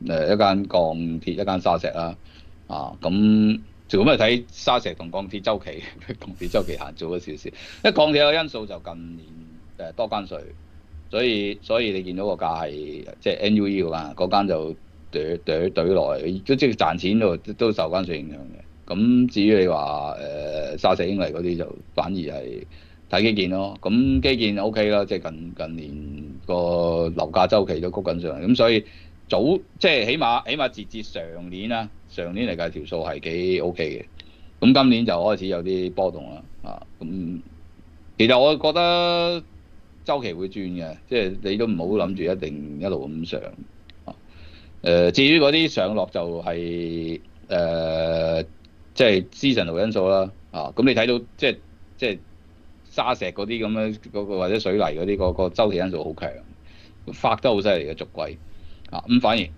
一間鋼鐵，一間沙石啦。咁就咁嚟睇沙石同鋼鐵周期，鋼鐵周期行早咗少少。因為鋼鐵嘅因素就近年多關稅，所以你見到個價係即係 NUE 嗰間就懟落嚟，都即係賺錢都受關稅影響嘅。咁至於你話沙石英泥嗰啲就反而係睇基建咯。咁基建 OK 啦，即係近年個樓價周期都谷緊上嚟，咁所以即係起碼截至上年啦，上年嚟計條數係幾 OK 嘅。咁今年就開始有啲波動啦。咁其實我覺得周期會轉嘅，即係你都唔好諗住一定一路咁上。啊至於嗰啲上落就即係 seasonal 因素啦。咁你睇到即係沙石嗰啲咁樣嗰個或者水泥嗰啲個周期因素好強，發得好犀利嘅逐季。咁反而